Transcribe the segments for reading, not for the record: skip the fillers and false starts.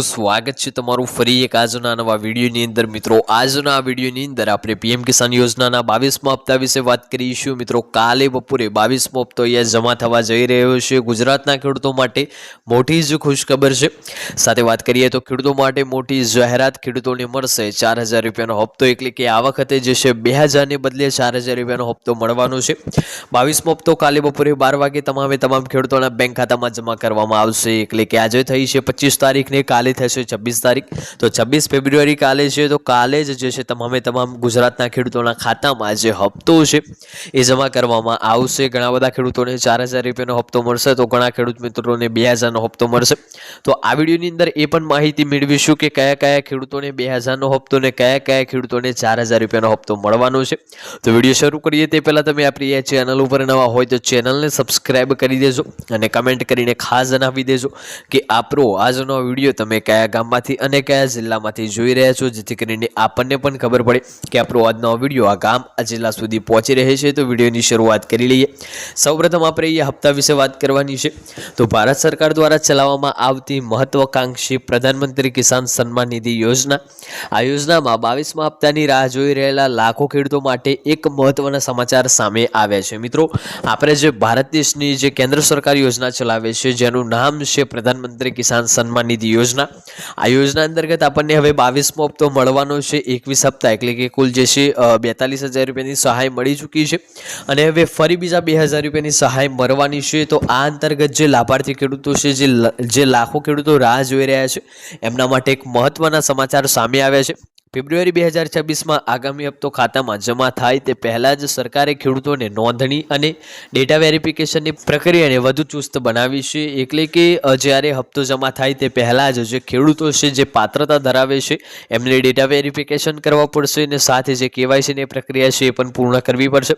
સ્વાગત છે તમારું ફરી એક આજના નવા વિડીયોની અંદર મિત્રો। આજના આ વિડીયોની અંદર આપણે પીએમ કિસાન યોજનાના 22મા હપ્તા વિશે વાત કરીશું મિત્રો। કાલે બપોરે 22મો હપ્તો અહીંયા જમા થવા જઈ રહ્યો છે। ગુજરાતના ખેડૂતો માટે મોટી જ ખુશખબર છે। સાથે વાત કરીએ તો ખેડૂતો માટે મોટી જાહેરાત, ખેડૂતોને મળશે 4000 રૂપિયાનો હપ્તો, એટલે કે આ વખતે જે છે 2000 ને બદલે 4000 રૂપિયાનો હપ્તો મળવાનો છે। 22મો હપ્તો કાલે બપોરે 12 વાગે તમામ ખેડૂતોના બેંક ખાતામાં જમા કરવામાં આવશે, એટલે કે આજે થઈ છે 25 તારીખને, કાલે થશે 26 તારીખ। તો 26 ફેબ્રુઆરી કાલે છે, તો કાલે જ છે તમામ ગુજરાતના ખેડૂતોના ખાતામાં જે હપ્તો છે એ જમા કરવામાં આવશે। ઘણા બધા ખેડૂતોને 4000 રૂપિયાનો હપ્તો મળશે, તો ઘણા ખેડૂત મિત્રોને 2000નો હપ્તો મળશે। તો આ વિડીયોની અંદર એ પણ માહિતી મેળવીશું કે કયા ખેડૂતોને 2000નો હપ્તો ને કયા ખેડૂતોને 4000 રૂપિયાનો હપ્તો મળવાનો છે। તો વિડીયો શરૂ કરીએ તે પહેલા તમે આપણી આ ચેનલ ઉપર નવા હોય તો ચેનલને સબસ્ક્રાઇબ કરી દેજો અને કમેન્ટ કરીને ખાસ જણાવી દેજો કે આપણો આજનો વિડીયો તમે કયા ગામમાંથી અને કયા જિલ્લામાંથી જોઈ રહ્યા છો, જેથી કરીને આપણને પણ ખબર પડે કે આપણો આજનો વિડીયો આ ગામ આ જિલ્લા સુધી પહોંચી રહે છે। તો વિડીયોની શરૂઆત કરી લઈએ। સૌપ્રથમ આપણે એ હપ્તા વિશે વાત કરવાની છે। તો ભારત સરકાર દ્વારા ચલાવવામાં આવતી મહત્વાકાંક્ષી પ્રધાનમંત્રી કિસાન સન્માન નિધિ યોજના, આ યોજનામાં 22મા હપ્તાની રાહ જોઈ રહેલા લાખો ખેડૂતો માટે એક મહત્વના સમાચાર સામે આવ્યા છે મિત્રો। આપણે જે ભારત દેશની જે કેન્દ્ર સરકાર યોજના ચલાવે છે જેનું નામ છે પ્રધાનમંત્રી કિસાન સન્માન નિધિ યોજના, આ યોજના અંતર્ગત આપણને હવે 22મો હપ્તો મળવાનો છે। 21 હપ્તા એટલે કે કુલ જે છે 42000 રૂપિયાની સહાય મળી ચૂકી છે અને હવે ફરી બીજા 2000 રૂપિયાની સહાય મળવાની છે। તો આ અંતર્ગત જે લાભાર્થી ખેડૂતો છે, જે લાખો ખેડૂતો રાહ જોઈ રહ્યા છે, એમના માટે એક મહત્વના સમાચાર સામે આવ્યા છે। ફેબ્રુઆરી 2026માં આગામી હપ્તો ખાતામાં જમા થાય તે પહેલાં જ સરકારે ખેડૂતોને નોંધણી અને ડેટા વેરિફિકેશનની પ્રક્રિયાને વધુ ચુસ્ત બનાવી છે, એટલે કે જ્યારે હપ્તો જમા થાય તે પહેલાં જ જે ખેડૂતો છે જે પાત્રતા ધરાવે છે એમને ડેટા વેરિફિકેશન કરવા પડશે અને સાથે જે કેવાયસીની પ્રક્રિયા છે એ પણ પૂર્ણ કરવી પડશે।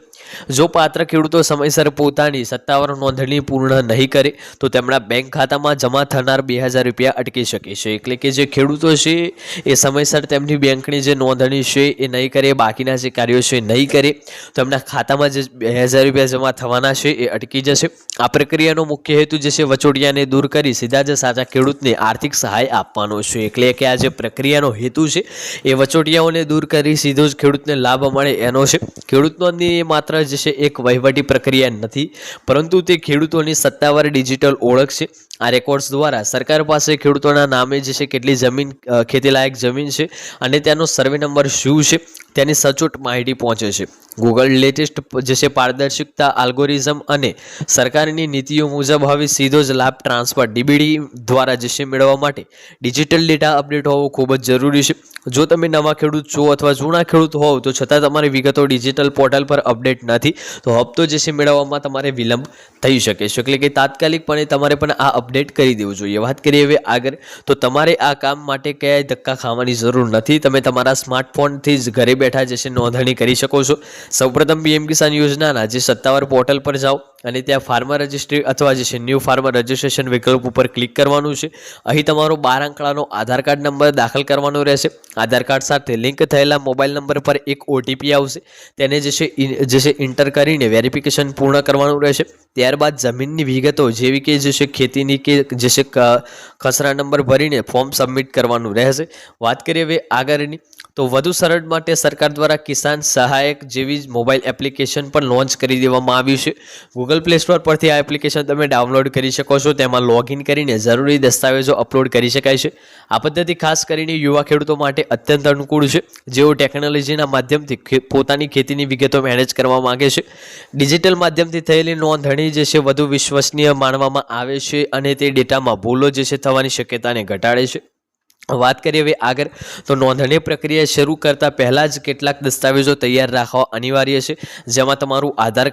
જો પાત્ર ખેડૂતો સમયસર પોતાની સત્તાવાર નોંધણી પૂર્ણ નહીં કરે તો તેમના બેંક ખાતામાં જમા થનાર 2000 રૂપિયા અટકી શકે છે, એટલે કે જે ખેડૂતો છે એ સમયસર તેમની બેંકની જે નોંધણી છે એ નહીં કરે, બાકીના જે કાર્યો છે નહીં કરે, તો એમના ખાતામાં જે 2000 રૂપિયા જમા થવાના છે એ અટકી જશે। આ પ્રક્રિયાનો મુખ્ય હેતુ જે છે વચોટિયાને દૂર કરી સીધા જ સાચા ખેડૂતને આર્થિક સહાય આપવાનો છે, એટલે કે આ જે પ્રક્રિયાનો હેતુ છે એ વચોટિયાઓને દૂર કરી સીધો જ ખેડૂતને લાભ મળે એનો છે। ખેડૂતોની માત્ર જે છે એક વહીવટી પ્રક્રિયા નથી, પરંતુ તે ખેડૂતોની સત્તાવાર ડિજિટલ ઓળખ છે। આ રેકોર્ડ્સ દ્વારા સરકાર પાસે ખેડૂતોના નામે જે છે કેટલી જમીન, ખેતીલાયક જમીન છે અને તેનો સર્વે નંબર શું છે તેની સચોટ માહિતી પહોંચે છે। ગૂગલ લેટેસ્ટ જે છે પારદર્શકતા આલ્ગોરિઝમ અને સરકારની નીતિઓ મુજબ હવે સીધો જ લાભ ટ્રાન્સફર ડીબીડી દ્વારા જે છે મેળવવા માટે ડિજિટલ ડેટા અપડેટ હોવો ખૂબ જ જરૂરી છે। જો તમે નવા ખેડૂત છો અથવા જૂના ખેડૂત હોવ તો છતાં તમારી વિગતો ડિજિટલ પોર્ટલ પર અપડેટ નથી તો હપ્તો જે છે મેળવવામાં તમારે વિલંબ થઈ શકે છે, એટલે કે તાત્કાલિકપણે તમારે પણ આ અપડેટ કરી દેવું જોઈએ। વાત કરીએ હવે આગળ, તો તમારે આ કામ માટે ક્યાંય ધક્કા ખાવાની જરૂર નથી, તમે તમારા સ્માર્ટફોનથી જ ઘરે બેઠા જે છે નોંધણી કરી શકો છો। સૌપ્રથમ પીએમ કિસાન યોજનાના જે સત્તાવાર પોર્ટલ પર જાઓ અને ત્યાં ફાર્મર રજિસ્ટ્રી અથવા જે છે ન્યૂ ફાર્મર રજિસ્ટ્રેશન વિકલ્પ ઉપર ક્લિક કરવાનું છે। અહીં તમારો 12 આંકડાનો આધાર કાર્ડ નંબર દાખલ કરવાનો રહેશે। આધાર કાર્ડ સાથે લિંક થયેલા મોબાઈલ નંબર પર એક ઓટીપી આવશે, તેને જે છે ઇન્ટર કરીને વેરિફિકેશન પૂર્ણ કરવાનું રહેશે। ત્યારબાદ જમીનની વિગતો જેવી કે જે છે ખેતીની કે જે છે ખસરા નંબર ભરીને ફોર્મ સબમિટ કરવાનું રહેશે। વાત કરીએ હવે આગળની, તો વધુ સરળ માટે સરકાર દ્વારા કિસાન સહાયક જેવી જ મોબાઈલ એપ્લિકેશન પણ લોન્ચ કરી દેવામાં આવ્યું છે। ગૂગલ પ્લે સ્ટોર પરથી આ એપ્લિકેશન તમે ડાઉનલોડ કરી શકો છો, તેમાં લોગિન કરીને જરૂરી દસ્તાવેજો અપલોડ કરી શકાય છે। આ પદ્ધતિ ખાસ કરીને યુવા ખેડૂતો માટે અત્યંત અનુકૂળ છે, જેઓ ટેકનોલોજીના માધ્યમથી પોતાની ખેતીની વિગતો મેનેજ કરવા માંગે છે। ડિજિટલ માધ્યમથી થયેલી નોંધણી જે છે વધુ વિશ્વસનીય માનવામાં આવે છે અને તે ડેટામાં ભૂલો જે છે થવાની શક્યતાને ઘટાડે છે। વાત કરીએ હવે આગળ, તો નોંધણી પ્રક્રિયા શરૂ કરતાં પહેલાં જ કેટલાક દસ્તાવેજો તૈયાર રાખવા અનિવાર્ય છે, જેમાં તમારું આધાર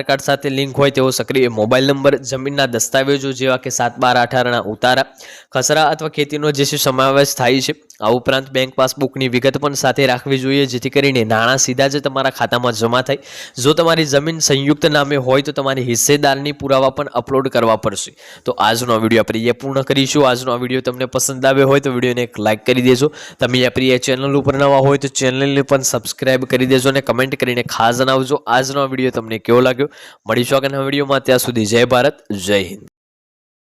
કાર્ડ સાથે લિંક હોય તેવો સક્રિય મોબાઈલ નંબર, જમીનના દસ્તાવેજો જેવા કે 7/12/18ના ઉતારા, ખસરા અથવા ખેતીનો જે છે સમાવેશ થાય છે। આ ઉપરાંત બેંક પાસબુકની વિગત પણ સાથે રાખવી જોઈએ, જેથી કરીને નાણાં સીધા જ તમારા ખાતામાં જમા થાય। જો તમારી જમીન સંયુક્ત નામે હોય તો તમારી હિસ્સેદારની પુરાવા પણ અપલોડ કરવા પડશે। તો આજનો વિડીયો આપણે પૂર્ણ કરીશું। આજનો વિડીયો તમને પસંદ આવ્યો હોય તો વિડીયોને એક લાઇક કરી દેજો। તમે આપણી આ ચેનલ ઉપર નવા હોય તો ચેનલને પણ સબસ્ક્રાઇબ કરી દેજો અને કમેન્ટ કરીને ખાસ જણાવજો આજનો વિડીયો તમને કેવો લાગ્યો। મળીશું આગળના વિડીયોમાં, ત્યાં સુધી જય ભારત, જય હિન્દ।